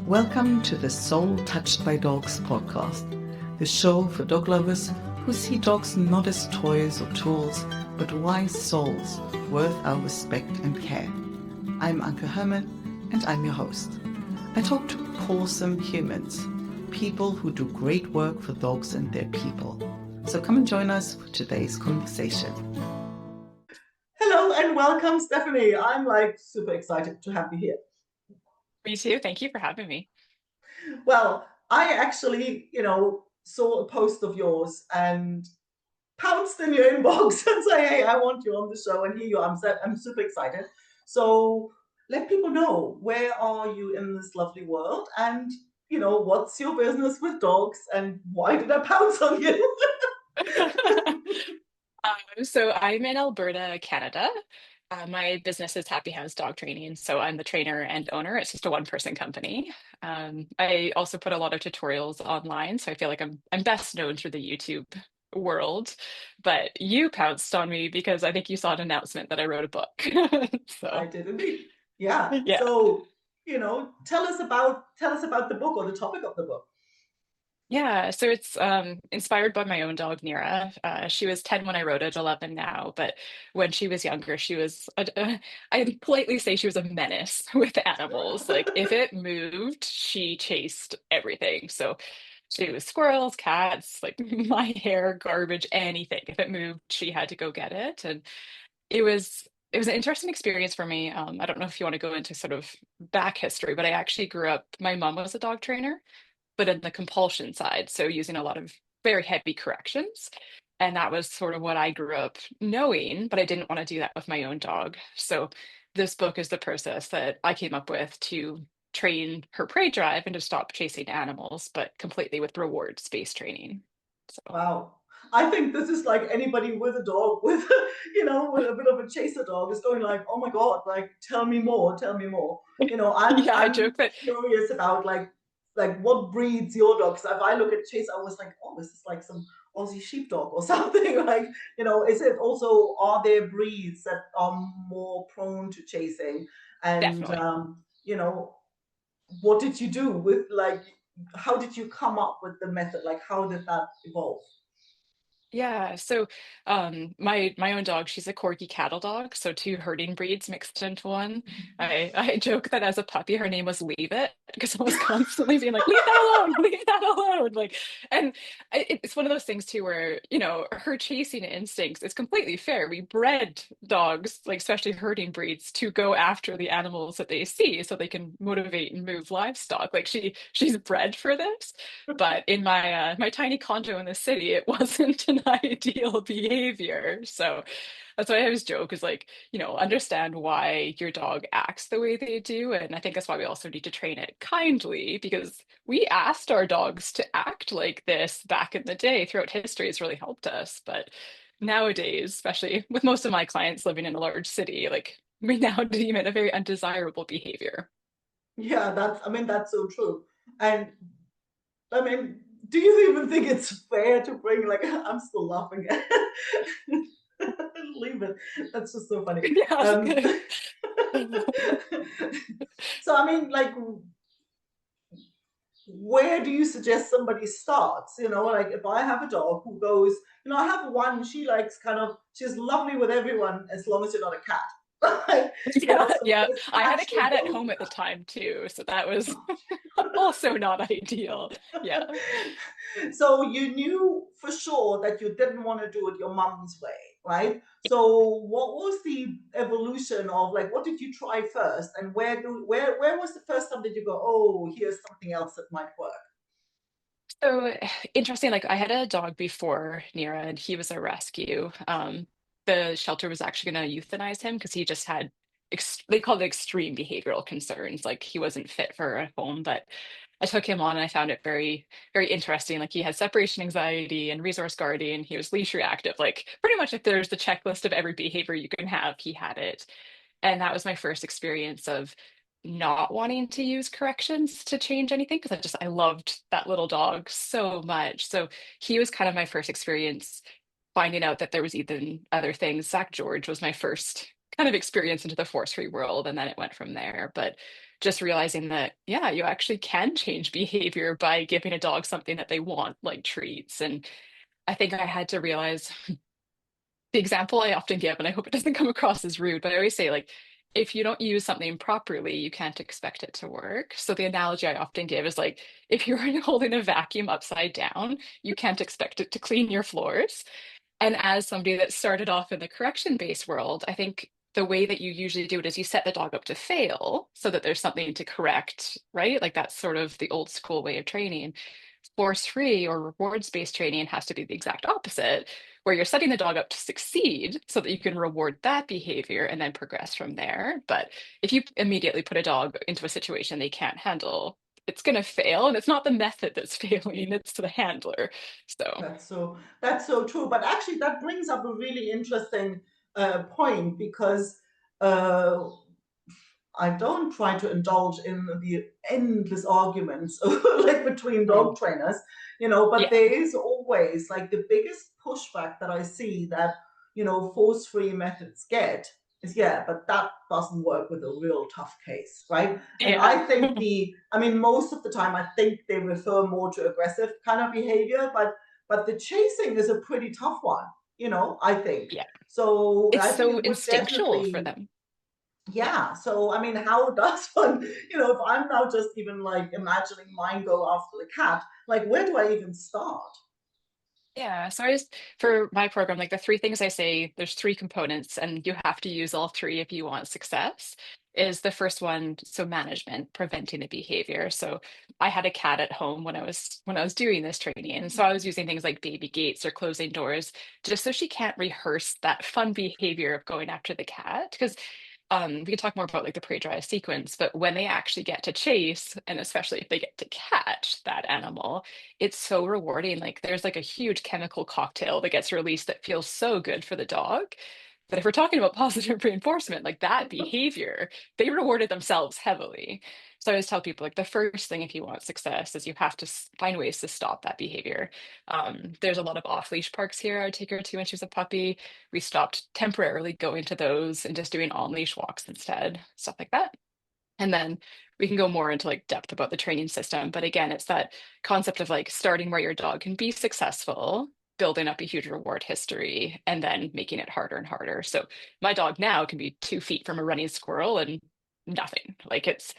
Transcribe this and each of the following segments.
Welcome to the Soul Touched by Dogs podcast, the show for dog lovers who see dogs not as toys or tools, but wise souls worth our respect and care. I'm Anke Herman, and I'm your host. I talk to awesome humans, people who do great work for dogs and their people. So come and join us for today's conversation. Hello and welcome, Stephanie. I'm super excited to have you here. Me too. Thank you for having me. Well, I actually, saw a post of yours and pounced in your inbox and say, "Hey, I want you on the show." And here you are. I'm super excited. So let people know, where are you in this lovely world, and what's your business with dogs, and why did I pounce on you? So I'm in Alberta, Canada. My business is Hounds Dog Training, so I'm the trainer and owner. It's just a one-person company. I also put a lot of tutorials online, so I feel like I'm best known through the YouTube world. But you pounced on me because I think you saw an announcement that I wrote a book. I So did indeed. Yeah. yeah. So tell us about the book or the topic of the book. Yeah, so it's inspired by my own dog, Nera. She was 10 when I wrote it, 11 now. But when she was younger, she was, I politely say she was a menace with animals. Like if it moved, she chased everything. So she was squirrels, cats, like my hair, garbage, anything. If it moved, she had to go get it. And it was an interesting experience for me. I don't know if you want to go into sort of back history, but I actually grew up, my mom was a dog trainer but in the compulsion side, so using a lot of very heavy corrections. And that was sort of what I grew up knowing, but I didn't want to do that with my own dog. So this book is the process that I came up with to train her prey drive and to stop chasing animals, but completely with rewards-based training. So Wow. I think this is like anybody with a dog with with a bit of a chaser dog is going like, "Oh my God, like tell me more, tell me more." I'm yeah, I I'm joke that curious about like what breeds your dogs. If I look at Chase, I was like, "Oh, this is like some Aussie sheepdog or something." Like, is it also, are there breeds that are more prone to chasing? And definitely. what did you do with, like, how did you come up with the method? Like, how did that evolve? Yeah, so my own dog, she's a corgi cattle dog, so two herding breeds mixed into one. I joke that as a puppy her name was Leave It because I was constantly being like, leave that alone, leave that alone. Like and it's one of those things too where, her chasing instincts is completely fair. We bred dogs, like especially herding breeds, to go after the animals that they see so they can motivate and move livestock. Like she's bred for this. But in my tiny condo in the city, it wasn't an ideal behavior. So that's why I always joke is like, understand why your dog acts the way they do. And I think that's why we also need to train it kindly because we asked our dogs to act like this back in the day. Throughout history, it's really helped us. But nowadays, especially with most of my clients living in a large city, like we now deem it a very undesirable behavior. Yeah, that's so true. And I mean, do you even think it's fair to bring, like, I'm still laughing at leave it. That's just so funny. Um, Yeah. so I mean, like, where do you suggest somebody starts? Like, if I have a dog who goes, I have one, she likes kind of, she's lovely with everyone as long as you're not a cat. Yeah, So yeah. there's I had cats a who cat at go home for at the that. time too, so that was also not ideal. Yeah. So you knew for sure that you didn't want to do it your mom's way, right? So what was the evolution of, like, what did you try first, and where was the first time that you go, "Oh, here's something else that might work"? So interesting, like I had a dog before Nera and he was a rescue. The shelter was actually going to euthanize him because he just had they called it extreme behavioral concerns. Like he wasn't fit for a home, but I took him on and I found it very, very interesting. Like he had separation anxiety and resource guarding. He was leash reactive. Like pretty much if there's the checklist of every behavior you can have, he had it. And that was my first experience of not wanting to use corrections to change anything because I loved that little dog so much. So he was kind of my first experience finding out that there was even other things. Zach George was my first kind of experience into the force free world, and then it went from there. But just realizing that, yeah, you actually can change behavior by giving a dog something that they want, like treats. And I think I had to realize the example I often give, and I hope it doesn't come across as rude, but I always say, like, if you don't use something properly, you can't expect it to work. So the analogy I often give is like, if you're holding a vacuum upside down, you can't expect it to clean your floors. And as somebody that started off in the correction-based world, I think the way that you usually do it is you set the dog up to fail so that there's something to correct, right? Like that's sort of the old school way of training. Force-free or rewards-based training has to be the exact opposite, where you're setting the dog up to succeed so that you can reward that behavior and then progress from there. But if you immediately put a dog into a situation they can't handle, it's going to fail. And it's not the method that's failing, it's the handler. So, That's so true. But actually, that brings up a really interesting point because uh, I don't try to indulge in the endless arguments like between mm, dog trainers, but yeah. there is always like the biggest pushback that I see that, force-free methods get is, yeah, but that doesn't work with a real tough case, right? And Yeah. I think most of the time I think they refer more to aggressive kind of behavior, but the chasing is a pretty tough one, I think. Yeah. So It's I think so it would instinctual for definitely, them. Yeah. yeah. So, how does one, if I'm now just even like imagining mine go after the cat, like where do I even start? Yeah. So I just, for my program, like the three things I say, there's three components, and you have to use all three if you want success. Is the first one, so management, preventing the behavior. So I had a cat at home when I was doing this training. And so I was using things like baby gates or closing doors just so she can't rehearse that fun behavior of going after the cat. Because we can talk more about like the prey drive sequence, but when they actually get to chase, and especially if they get to catch that animal, it's so rewarding. Like there's like a huge chemical cocktail that gets released that feels so good for the dog. But if we're talking about positive reinforcement, like that behavior, they rewarded themselves heavily. So I always tell people like the first thing if you want success is you have to find ways to stop that behavior. There's a lot of off-leash parks here. I would take her to when she was a puppy. We stopped temporarily going to those and just doing on-leash walks instead, stuff like that. And then we can go more into like depth about the training system. But again, it's that concept of like starting where your dog can be successful, building up a huge reward history, and then making it harder and harder. So my dog now can be 2 feet from a running squirrel and nothing. Like it's,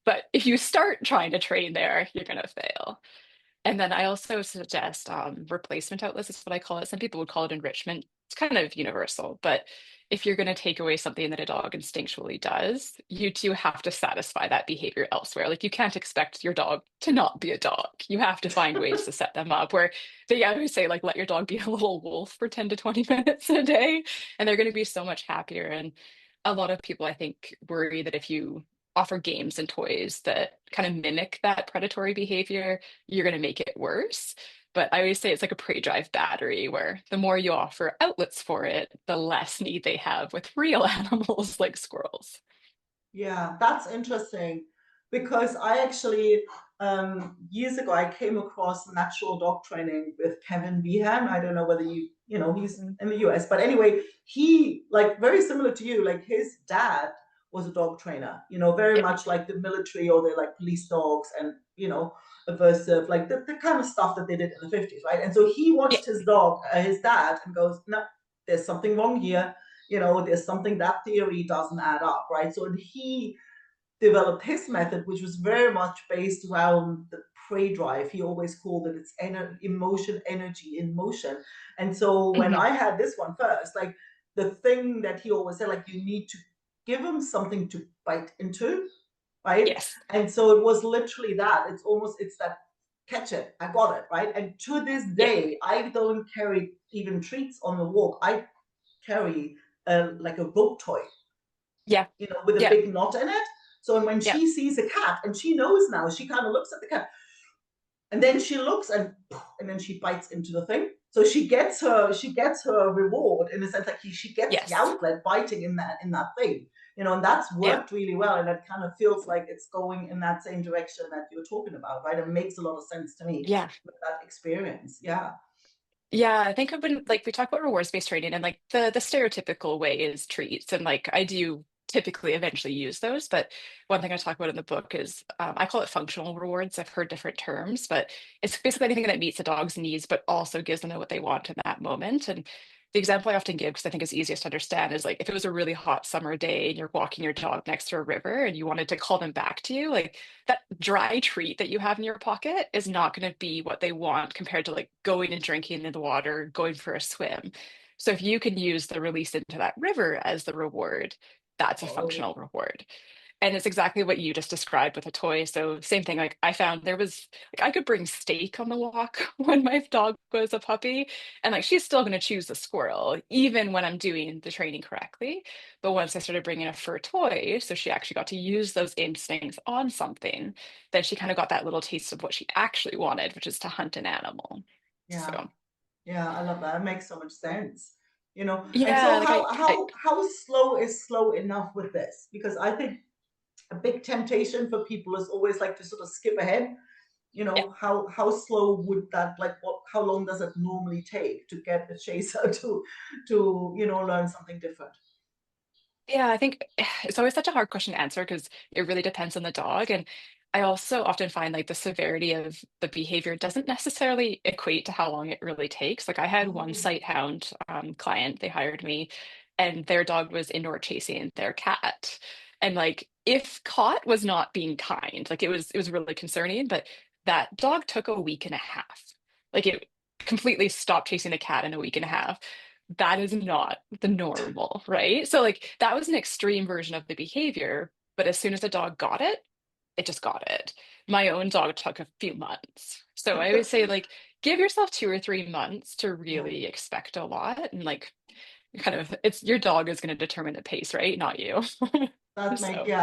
but if you start trying to train there, you're gonna fail. And then I also suggest replacement outlets is what I call it. Some people would call it enrichment. It's kind of universal, but if you're going to take away something that a dog instinctually does, you do have to satisfy that behavior elsewhere. Like you can't expect your dog to not be a dog. You have to find ways to set them up where they I always say, like, let your dog be a little wolf for 10 to 20 minutes a day, and they're going to be so much happier. And a lot of people, I think, worry that if you offer games and toys that kind of mimic that predatory behavior, you're going to make it worse. But I always say it's like a prey drive battery where the more you offer outlets for it, the less need they have with real animals like squirrels. Yeah, that's interesting because I actually, years ago, I came across natural dog training with Kevin Behan. I don't know whether he's Mhm. in the US, but anyway, he, like, very similar to you, like, his dad was a dog trainer, very Yeah. much like the military or the like police dogs and, aversive, like the kind of stuff that they did in the 50s, right? And so he Yeah. watched his dad, and goes, no, there's something wrong here, there's something that theory doesn't add up, right? So he developed his method, which was very much based around the prey drive. He always called it its emotion, energy in motion. And so when Mhm. I had this one first, like the thing that he always said, like you need to give him something to bite into, right? Yes. And so it was literally that. It's that catch it, I got it, right? And to this Yeah. day, I don't carry even treats on the walk. I carry like a rope toy, Yeah. with a Yeah. big knot in it. So when Yeah. she sees a cat and she knows now, she kind of looks at the cat and then she looks and then she bites into the thing. So she gets her reward in a sense, like she gets the Yes. outlet biting in that thing, and that's Yeah. worked really well. And it kind of feels like it's going in that same direction that you're talking about, right? It makes a lot of sense to me Yeah. with that experience. Yeah. Yeah, I think when like we talk about rewards-based training and like the stereotypical way is treats and like I do typically eventually use those. But one thing I talk about in the book is I call it functional rewards. I've heard different terms, but it's basically anything that meets the dog's needs, but also gives them what they want in that moment. And the example I often give, because I think it's easiest to understand, is like if it was a really hot summer day and you're walking your dog next to a river and you wanted to call them back to you, like that dry treat that you have in your pocket is not going to be what they want compared to like going and drinking in the water, going for a swim. So if you can use the release into that river as the reward, that's a Oh, functional reward. And it's exactly what you just described with a toy. So same thing, like I found there was like I could bring steak on the walk when my dog was a puppy, and like she's still going to choose the squirrel even when I'm doing the training correctly. But once I started bringing a fur toy, so she actually got to use those instincts on something, then she kind of got that little taste of what she actually wanted, which is to hunt an animal. yeah. So Yeah, I love that. It makes so much sense. And yeah, so like how slow is slow enough with this? Because I think a big temptation for people is always like to sort of skip ahead. yeah. How slow would that, like, how long does it normally take to get a chaser to learn something different? Yeah, I think it's always such a hard question to answer because it really depends on the dog. And I also often find like the severity of the behavior doesn't necessarily equate to how long it really takes. Like I had one Oh, sighthound client, they hired me, and their dog was indoor chasing their cat. And like if caught was not being kind, like it was really concerning, but that dog took a week and a half. Like it completely stopped chasing the cat in a week and a half. That is not the normal, right? So like that was an extreme version of the behavior, but as soon as the dog got it, it just got it. My own dog took a few months. So I always say like give yourself 2 or 3 months to yeah. really expect a lot and like kind of it's your dog is going to determine the pace, right? Not you. So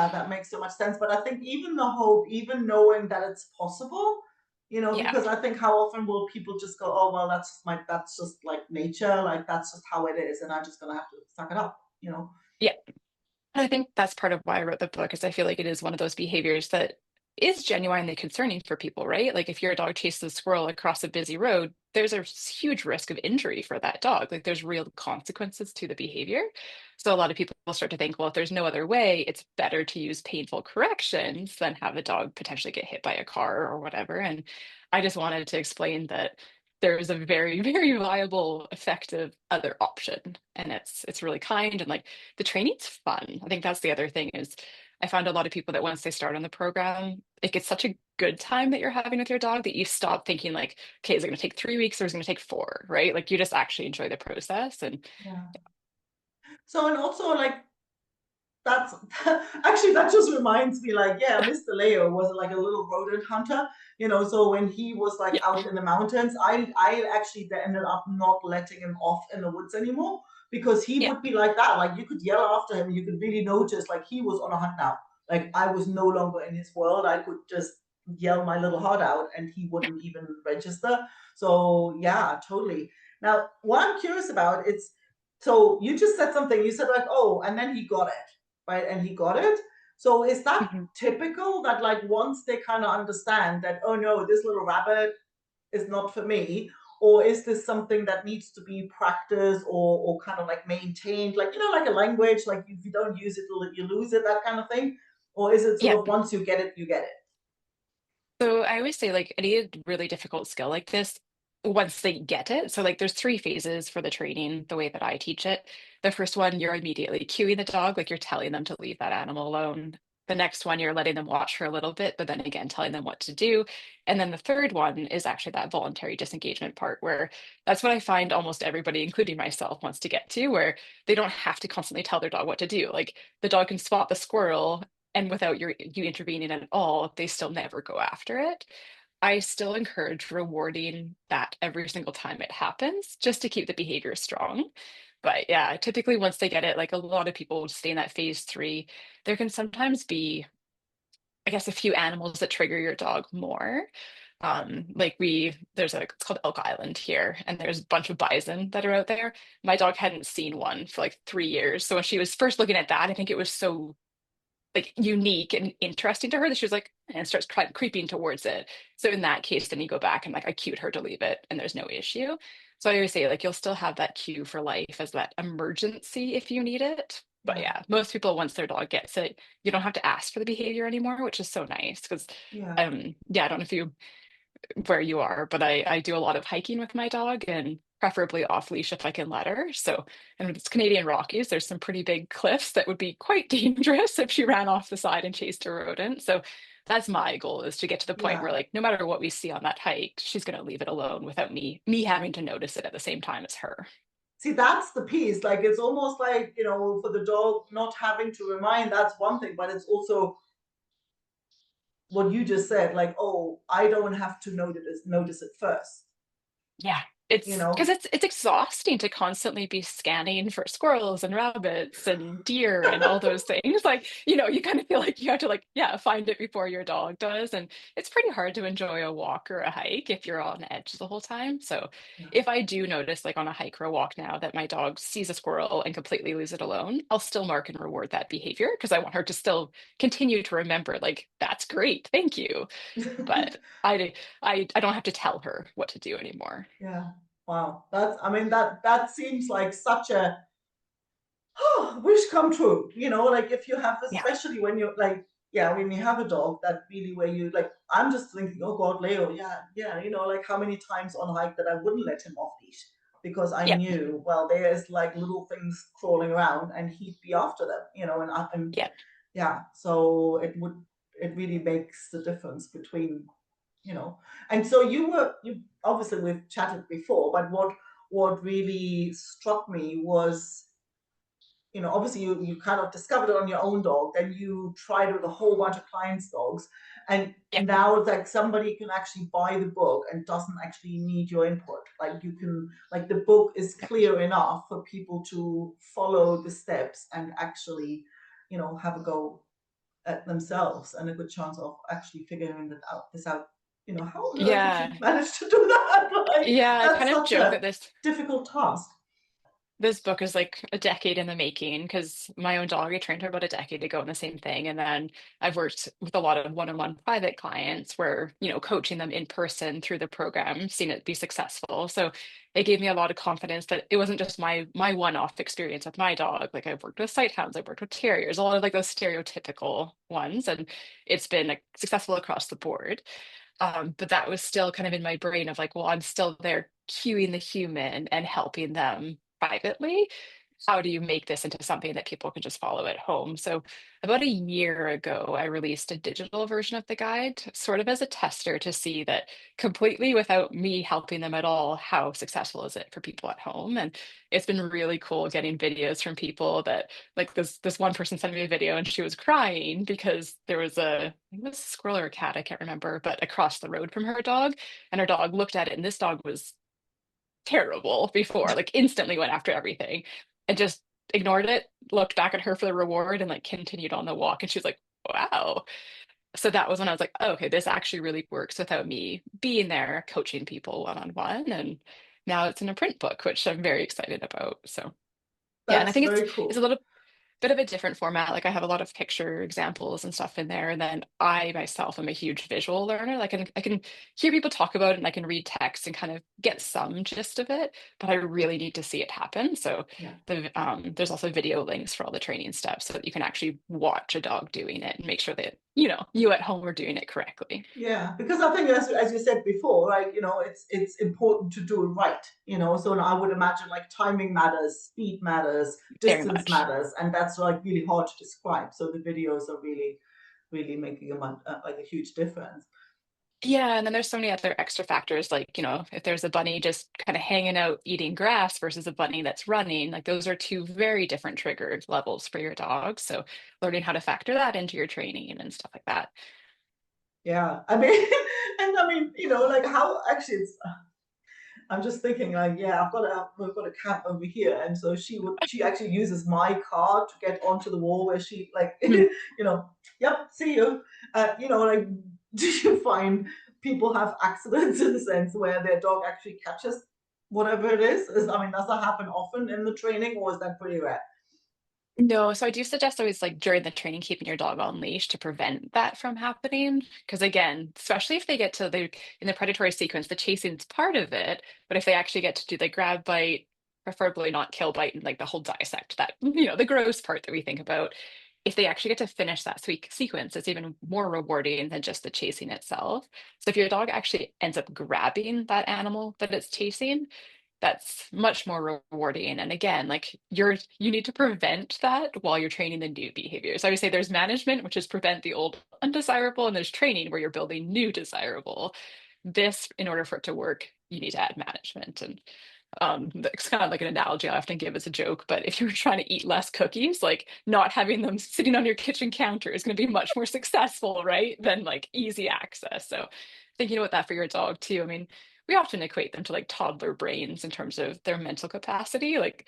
That makes so much sense. But I think even the hope, even knowing that it's possible, yeah. because I think how often will people just go, oh well, that's just like nature, like that's just how it is, and I'm just gonna have to suck it up. Yeah. And I think that's part of why I wrote the book, is I feel like it is one of those behaviors that is genuinely concerning for people, right? Like if your dog chases a squirrel across a busy road, there's a huge risk of injury for that dog. Like there's real consequences to the behavior. So a lot of people will start to think, well, if there's no other way, it's better to use painful corrections than have the dog potentially get hit by a car or whatever. And I just wanted to explain that there is a very, very viable, effective other option. And it's really kind and like the training's fun. I think that's the other thing is I found a lot of people that once they start on the program, it gets such a good time that you're having with your dog that you stop thinking like, okay, is it going to take 3 weeks or is it going to take four, right? Like you just actually enjoy the process. And Yeah. So, and also like that's actually, that just reminds me, like, yeah, Mr. Leo was like a little rodent hunter, so when he was like yeah, out in the mountains, I actually ended up not letting him off in the woods anymore, because he yeah, would be like that. Like you could yell after him, you could really notice like he was on a hunt now. Like I was no longer in his world. I could just yell my little heart out and he wouldn't even register. So yeah, totally. Now, what I'm curious about, it's, so you just said something, you said like, oh, and then he got it, right? And he got it. So is that mhm. typical, that like once they kind of understand that, oh no, this little rabbit is not for me? Or is this something that needs to be practiced, or kind of like maintained, like, like a language, like if you don't use it, you lose it, that kind of thing? Or is it sort Yeah. of once you get it, you get it? So I always say like any really difficult skill like this, once they get it, so like there's three phases for the training, the way that I teach it. The first one, you're immediately cueing the dog, like you're telling them to leave that animal alone. The next one, you're letting them watch for a little bit, but then again, telling them what to do. And then the third one is actually that voluntary disengagement part, where that's what I find almost everybody, including myself, wants to get to, where they don't have to constantly tell their dog what to do. Like the dog can spot the squirrel and without you intervening at all, they still never go after it. I still encourage rewarding that every single time it happens just to keep the behavior strong. But yeah, typically once they get it, like a lot of people stay in that phase three, there can sometimes be, I guess, a few animals that trigger your dog more. Like it's called Elk Island here, and there's a bunch of bison that are out there. My dog hadn't seen one for like 3 years. So when she was first looking at that, I think it was so like unique and interesting to her that she was like and starts creeping towards it. So in that case, then you go back and like I cued her to leave it and there's no issue. So I always say like you'll still have that cue for life as that emergency if you need it. But Yeah. yeah, most people, once their dog gets it, you don't have to ask for the behavior anymore, which is so nice because Yeah. yeah, I don't know if you where you are, but I do a lot of hiking with my dog and preferably off leash if I can let her. So, and it's Canadian Rockies, there's some pretty big cliffs that would be quite dangerous if she ran off the side and chased a rodent. So that's my goal, is to get to the point Yeah. where like no matter what we see on that hike, she's going to leave it alone without me having to notice it at the same time as her. See, that's the piece. Like, it's almost like, for the dog not having to remind, that's one thing, but it's also what you just said, like, oh, I don't have to notice it first, Yeah, you it's because know? it's exhausting to constantly be scanning for squirrels and rabbits and deer and all those things. Like, you kind of feel like you have to like, yeah, find it before your dog does. And it's pretty hard to enjoy a walk or a hike if you're on edge the whole time. So Yeah. if I do notice like on a hike or a walk now that my dog sees a squirrel and completely leaves it alone, I'll still mark and reward that behavior because I want her to still continue to remember, like, that's great, thank you. But I don't have to tell her what to do anymore. Yeah. Wow. I mean, that seems like such a wish come true, like if you have, Yeah. especially when you're like, yeah, when you have a dog that really where you like, I'm just thinking, oh God, Leo, yeah, yeah, like how many times on hike that I wouldn't let him off leash because I Yeah. knew, well, there's like little things crawling around and he'd be after them, and Yeah. yeah, so it really makes the difference between, and so you obviously, we've chatted before, but what really struck me was, obviously you kind of discovered it on your own dog, then you tried it with a whole bunch of clients' dogs, and Yeah. now it's like somebody can actually buy the book and doesn't actually need your input. Like you can, like the book is Yeah. clear enough for people to follow the steps and actually, have a go at themselves and a good chance of actually figuring this out. How on earth did you Yeah. manage to do that? Like, Yeah, I that's kind of such joke that a this difficult task. this book is like a decade in the making because my own dog, I trained her about a decade ago in the same thing. And then I've worked with a lot of one-on-one private clients where, coaching them in person through the program, seen it be successful. So it gave me a lot of confidence that it wasn't just my one-off experience with my dog. Like I've worked with sighthounds, I've worked with terriers, a lot of like those stereotypical ones, and it's been like successful across the board. But that was still kind of in my brain of like, well, I'm still there cueing the human and helping them privately. How do you make this into something that people can just follow at home? So, about a year ago, I released a digital version of the guide, sort of as a tester to see that completely without me helping them at all, how successful is it for people at home? And it's been really cool getting videos from people that, like this one person sent me a video and she was crying because there was I think it was a squirrel or a cat, I can't remember, but across the road from her dog, and her dog looked at it, and this dog was terrible before, like instantly went after everything and just ignored it, looked back at her for the reward and like continued on the walk. And she was like, wow. So that was when I was like, oh, okay, this actually really works without me being there coaching people one on one. And now it's in a print book, which I'm very excited about. So yeah, and I That's think it's very it's a cool. little bit of a different format. Like I have a lot of picture examples and stuff in there. And then I myself am a huge visual learner. Like I can hear people talk about it and I can read text and kind of get some gist of it, but I really need to see it happen. So Yeah. there's also video links for all the training steps so that you can actually watch a dog doing it and make sure that, you at home are doing it correctly. Yeah, because I think as you said before, right, it's important to do it right, so I would imagine like timing matters, speed matters, Very distance much. matters, and that's like really hard to describe. So the videos are really, really making like a huge difference. Yeah, and then there's so many other extra factors, like, if there's a bunny just kind of hanging out eating grass versus a bunny that's running, like those are two very different trigger levels for your dog. So learning how to factor that into your training and stuff like that. Yeah, I mean, and I mean, like how actually it's. I'm just thinking like, yeah, we've got a cat over here, and so she actually uses my car to get onto the wall where she like, Mhm. yep, see you, like, do you find people have accidents in the sense where their dog actually catches whatever it is? I mean, does that happen often in the training, or is that pretty rare? No, so I do suggest always like during the training, keeping your dog on leash to prevent that from happening. Because again, especially if they get to the in the predatory sequence, the chasing is part of it. But if they actually get to do the grab bite, preferably not kill, bite, and like the whole dissect, that, the gross part that we think about. If they actually get to finish that sweet sequence, it's even more rewarding than just the chasing itself. So if your dog actually ends up grabbing that animal that it's chasing, that's much more rewarding. And again, like you need to prevent that while you're training the new behaviors. I would say there's management, which is prevent the old undesirable, and there's training where you're building new desirable. This, in order for it to work, you need to add management. And it's kind of like an analogy I often give as a joke, but if you're trying to eat less cookies, like not having them sitting on your kitchen counter is going to be much more successful, right? Than like easy access. So thinking about that for your dog too. I mean, we often equate them to like toddler brains in terms of their mental capacity. Like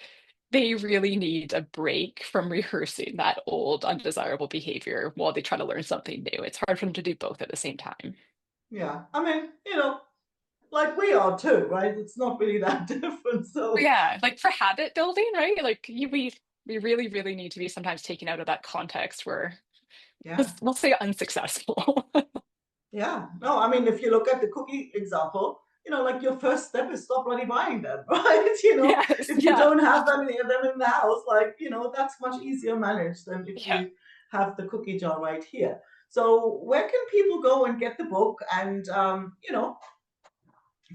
they really need a break from rehearsing that old undesirable behavior while they try to learn something new. It's hard for them to do both at the same time. Yeah. I mean, like we are too, right? It's not really that different. So Yeah, like for habit building, right? Like we really, really need to be sometimes taken out of that context where yeah. we'll say unsuccessful. Yeah. No, I mean, if you look at the cookie example, like your first step is stop bloody buying them, right? Yes, If you yeah, don't have them in the house, like, that's much easier managed than if yeah. you have the cookie jar right here. So where can people go and get the book and,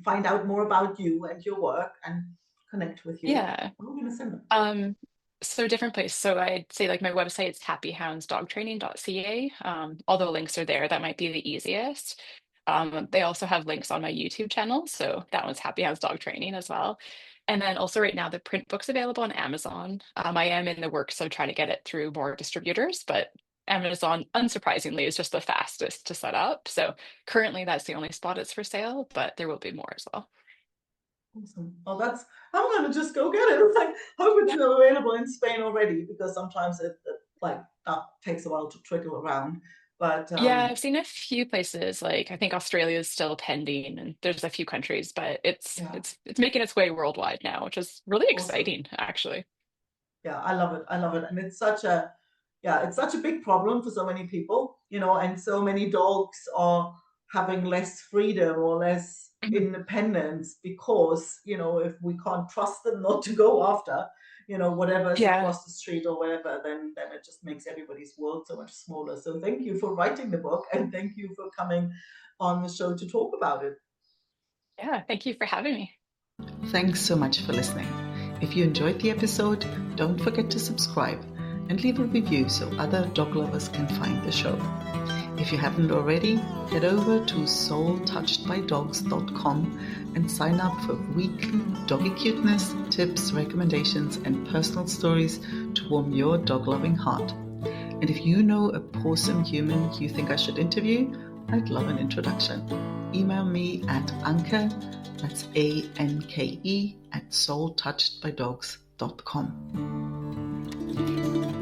find out more about you and your work and connect with you? Yeah. Where are we going to send them? Um, so different place. So I'd say like my website's happyhoundsdogtraining.ca. All the links are there. That might be the easiest. They also have links on my YouTube channel. So that one's Happy Hounds Dog Training as well. And then also right now the print book's available on Amazon. I am in the works of trying to get it through more distributors, but Amazon, unsurprisingly, is just the fastest to set up. So currently that's the only spot it's for sale, but there will be more as well. Awesome. Well, I'm going to just go get it. It's like, hope it's available in Spain already, because sometimes it like that takes a while to trickle around. But Yeah, I've seen a few places, like I think Australia is still pending and there's a few countries, but it's yeah, it's it's making its way worldwide now, which is really awesome. exciting, actually. Yeah, I love it. I love it. And it's such a big problem for so many people, and so many dogs are having less freedom or less Mhm. independence because, if we can't trust them not to go after, whatever's Yeah. across the street or wherever, then it just makes everybody's world so much smaller. So thank you for writing the book and thank you for coming on the show to talk about it. Yeah, thank you for having me. Thanks so much for listening. If you enjoyed the episode, don't forget to subscribe and leave a review so other dog lovers can find the show. If you haven't already, head over to soultouchedbydogs.com and sign up for weekly doggy cuteness, tips, recommendations, and personal stories to warm your dog-loving heart. And if you know a awesome human you think I should interview, I'd love an introduction. Email me at Anke, that's ANKE, @soultouchedbydogs.com.